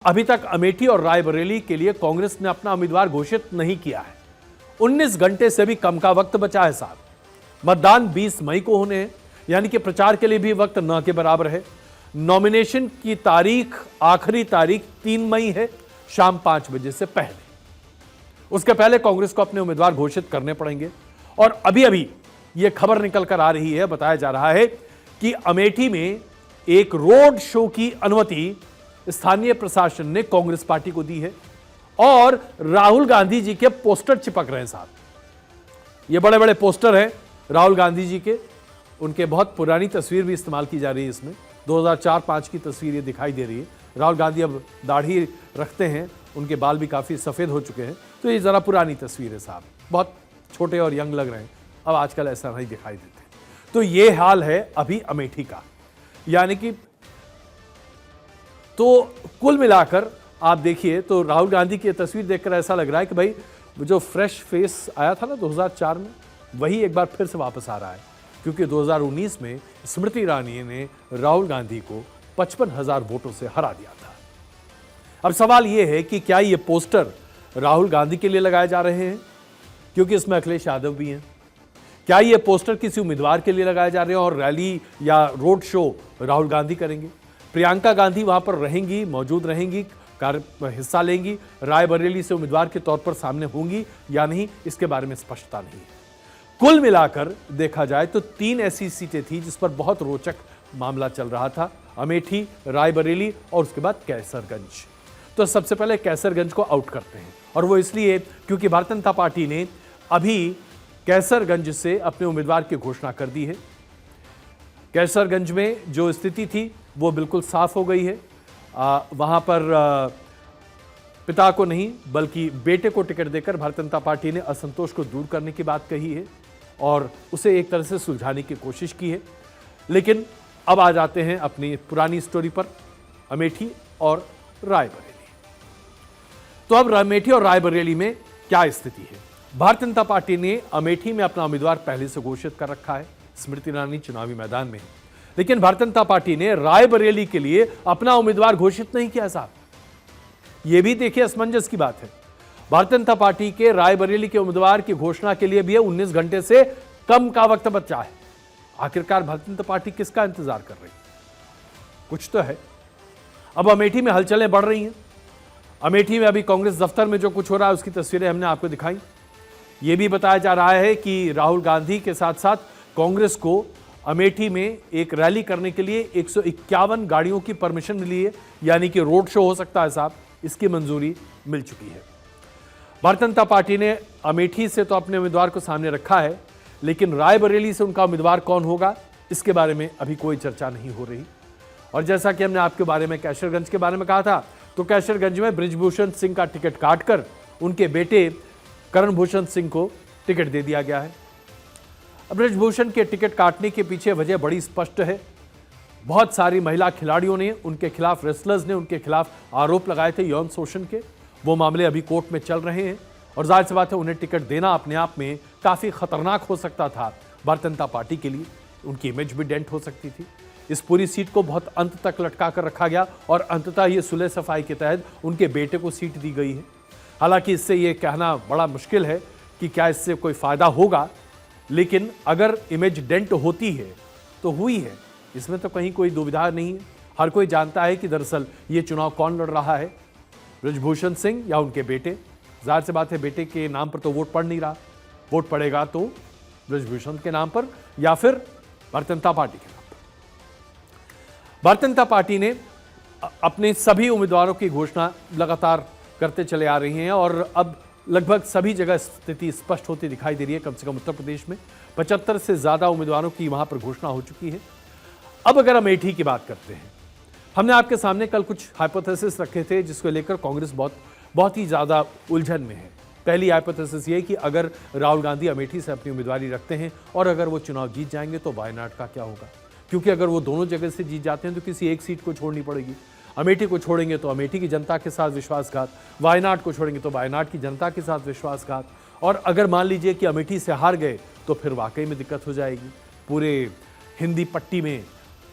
अभी तक अमेठी और रायबरेली के लिए कांग्रेस ने अपना उम्मीदवार घोषित नहीं किया है। 19 घंटे से भी कम का वक्त बचा है साहब। मतदान 20 मई को होने हैं, यानी कि प्रचार के लिए भी वक्त न के बराबर है। नॉमिनेशन की तारीख, आखिरी तारीख 3 मई है, शाम 5 बजे से पहले। उसके पहले कांग्रेस को अपने उम्मीदवार घोषित करने पड़ेंगे। और अभी अभी यह खबर निकल कर आ रही है, बताया जा रहा है कि अमेठी में एक रोड शो की अनुमति स्थानीय प्रशासन ने कांग्रेस पार्टी को दी है और राहुल गांधी जी के पोस्टर चिपक रहे हैं साहब। ये बड़े बड़े पोस्टर हैं राहुल गांधी जी के। उनके बहुत पुरानी तस्वीर भी इस्तेमाल की जा रही है इसमें। 2004-5 की तस्वीर ये दिखाई दे रही है। राहुल गांधी अब दाढ़ी रखते हैं, उनके बाल भी काफी सफेद हो चुके हैं, तो ये जरा पुरानी तस्वीर है साहब। बहुत छोटे और यंग लग रहे हैं, अब आजकल ऐसा नहीं दिखाई देते। तो ये हाल है अभी अमेठी का। यानी कि तो कुल मिलाकर आप देखिए तो राहुल गांधी की तस्वीर देखकर ऐसा लग रहा है कि भाई जो फ्रेश फेस आया था ना 2004 में, वही एक बार फिर से वापस आ रहा है। क्योंकि 2019 में स्मृति ईरानी ने राहुल गांधी को 55,000 वोटों से हरा दिया था। अब सवाल यह है कि क्या ये पोस्टर राहुल गांधी के लिए लगाए जा रहे हैं, क्योंकि इसमें अखिलेश यादव भी हैं? क्या ये पोस्टर किसी उम्मीदवार के लिए लगाए जा रहे हैं और रैली या रोड शो राहुल गांधी करेंगे? प्रियंका गांधी वहां पर रहेंगी, मौजूद रहेंगी, हिस्सा लेंगी, रायबरेली से उम्मीदवार के तौर पर सामने होंगी या नहीं, इसके बारे में स्पष्टता नहीं है। कुल मिलाकर देखा जाए तो 3 ऐसी सीटें थी जिस पर बहुत रोचक मामला चल रहा था। अमेठी, रायबरेली और उसके बाद कैसरगंज। तो सबसे पहले कैसरगंज को आउट करते हैं, और वो इसलिए क्योंकि भारतीय जनता पार्टी ने अभी कैसरगंज से अपने उम्मीदवार की घोषणा कर दी है। कैसरगंज में जो स्थिति थी वो बिल्कुल साफ हो गई है। वहां पर पिता को नहीं बल्कि बेटे को टिकट देकर भारतीय जनता पार्टी ने असंतोष को दूर करने की बात कही है और उसे एक तरह से सुलझाने की कोशिश की है। लेकिन अब आ जाते हैं अपनी पुरानी स्टोरी पर, अमेठी और रायबरेली। तो अब अमेठी और रायबरेली में क्या स्थिति है? भारतीय जनता पार्टी ने अमेठी में अपना उम्मीदवार पहले से घोषित कर रखा है। स्मृति ईरानी चुनावी मैदान में है। लेकिन भारतीय जनता पार्टी ने रायबरेली के लिए अपना उम्मीदवार घोषित नहीं किया साहब। यह भी देखिए असमंजस की बात है। भारतीय जनता पार्टी के रायबरेली के उम्मीदवार की घोषणा के लिए भी 19 घंटे से कम का वक्त बचा है। आखिरकार भारतीय जनता पार्टी किसका इंतजार कर रही है? कुछ तो है। अब अमेठी में हलचलें बढ़ रही हैं। अमेठी में अभी कांग्रेस दफ्तर में जो कुछ हो रहा है उसकी तस्वीरें हमने आपको दिखाई। यह भी बताया जा रहा है कि राहुल गांधी के साथ साथ कांग्रेस को अमेठी में एक रैली करने के लिए 151 गाड़ियों की परमिशन मिली है, यानी कि रोड शो हो सकता है साहब, इसकी मंजूरी मिल चुकी है। भारतीय जनता पार्टी ने अमेठी से तो अपने उम्मीदवार को सामने रखा है, लेकिन रायबरेली से उनका उम्मीदवार कौन होगा इसके बारे में अभी कोई चर्चा नहीं हो रही। और जैसा कि हमने आपके बारे में कैसरगंज के बारे में कहा था, तो कैसरगंज में बृजभूषण सिंह का टिकट काटकर उनके बेटे करण भूषण सिंह को टिकट दे दिया गया है। बृजभूषण के टिकट काटने के पीछे वजह बड़ी स्पष्ट है। बहुत सारी महिला खिलाड़ियों ने उनके खिलाफ, रेसलर्स ने उनके खिलाफ आरोप लगाए थे यौन शोषण के। वो मामले अभी कोर्ट में चल रहे हैं और जाहिर सी बात है उन्हें टिकट देना अपने आप में काफी खतरनाक हो सकता था भारतीय जनता पार्टी के लिए। उनकी इमेज भी डेंट हो सकती थी। इस पूरी सीट को बहुत अंत तक लटका कर रखा गया और अंततः ये सुलह सफाई के तहत उनके बेटे को सीट दी गई है। हालांकि इससे ये कहना बड़ा मुश्किल है कि क्या इससे कोई फायदा होगा, लेकिन अगर इमेज डेंट होती है तो हुई है, इसमें तो कहीं कोई दुविधा नहीं है। हर कोई जानता है कि दरअसल ये चुनाव कौन लड़ रहा है, बृजभूषण सिंह या उनके बेटे। जाहिर सी बात है बेटे के नाम पर तो वोट पड़ नहीं रहा। वोट पड़ेगा तो बृजभूषण के नाम पर या फिर भारतीय जनता पार्टी के नाम पर। भारतीय जनता पार्टी ने अपने सभी उम्मीदवारों की घोषणा लगातार करते चले आ रही हैं और अब लगभग सभी जगह स्थिति स्पष्ट होती दिखाई दे रही है। कम से कम उत्तर प्रदेश में 75 से ज्यादा उम्मीदवारों की वहां पर घोषणा हो चुकी है। अब अगर अमेठी की बात करते हैं, हमने आपके सामने कल कुछ हाइपोथेसिस रखे थे जिसको लेकर कांग्रेस बहुत ही ज्यादा उलझन में है। पहली हाइपोथेसिस ये कि अगर राहुल गांधी अमेठी से अपनी उम्मीदवारी रखते हैं और अगर वो चुनाव जीत जाएंगे तो वायनाड का क्या होगा, क्योंकि अगर वो दोनों जगह से जीत जाते हैं तो किसी एक सीट को छोड़नी पड़ेगी। अमेठी को छोड़ेंगे तो अमेठी की जनता के साथ विश्वासघात, वायनाड को छोड़ेंगे तो वायनाड की जनता के साथ विश्वासघात, और अगर मान लीजिए कि अमेठी से हार गए तो फिर वाकई में दिक्कत हो जाएगी। पूरे हिंदी पट्टी में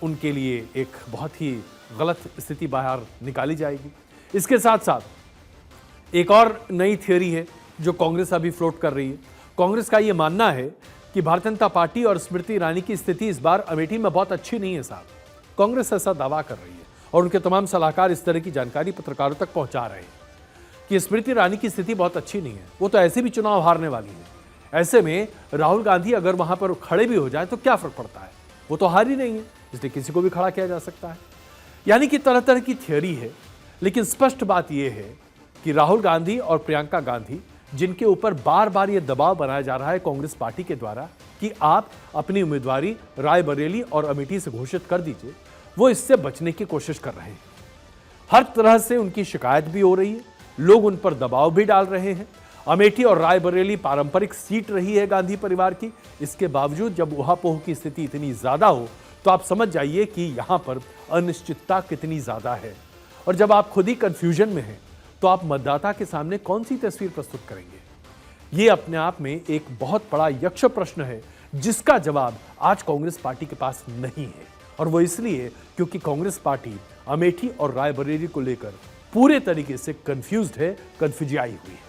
उनके लिए एक बहुत ही गलत स्थिति बाहर निकाली जाएगी। इसके साथ साथ एक और नई थियोरी है जो कांग्रेस अभी फ्लोट कर रही है। कांग्रेस का यह मानना है कि भारतीय जनता पार्टी और स्मृति ईरानी की स्थिति इस बार अमेठी में बहुत अच्छी नहीं है साहब। कांग्रेस ऐसा दावा कर रही है और उनके तमाम सलाहकार इस तरह की जानकारी पत्रकारों तक पहुंचा रहे हैं कि स्मृति ईरानी की स्थिति बहुत अच्छी नहीं है, वो तो ऐसे भी चुनाव हारने वाली है। ऐसे में राहुल गांधी अगर वहां पर खड़े भी हो जाए तो क्या फर्क पड़ता है, वो तो हार ही नहीं है, इसलिए किसी को भी खड़ा किया जा सकता है। यानी कि तरह तरह की थियोरी है, लेकिन स्पष्ट बात यह है कि राहुल गांधी और प्रियंका गांधी, जिनके ऊपर बार बार यह दबाव बनाया जा रहा है कांग्रेस पार्टी के द्वारा कि आप अपनी उम्मीदवारी रायबरेली और अमेठी से घोषित कर दीजिए, वो इससे बचने की कोशिश कर रहे हैं। हर तरह से उनकी शिकायत भी हो रही है, लोग उन पर दबाव भी डाल रहे हैं। अमेठी और रायबरेली पारंपरिक सीट रही है गांधी परिवार की, इसके बावजूद जब ऊहापोह की स्थिति इतनी ज्यादा हो तो आप समझ जाइए कि यहां पर अनिश्चितता कितनी ज्यादा है। और जब आप खुद ही कंफ्यूजन में हैं तो आप मतदाता के सामने कौन सी तस्वीर प्रस्तुत करेंगे? यह अपने आप में एक बहुत बड़ा यक्ष प्रश्न है जिसका जवाब आज कांग्रेस पार्टी के पास नहीं है। और वो इसलिए क्योंकि कांग्रेस पार्टी अमेठी और रायबरेली को लेकर पूरे तरीके से कंफ्यूज्ड है, कंफ्यूजियाई हुई है।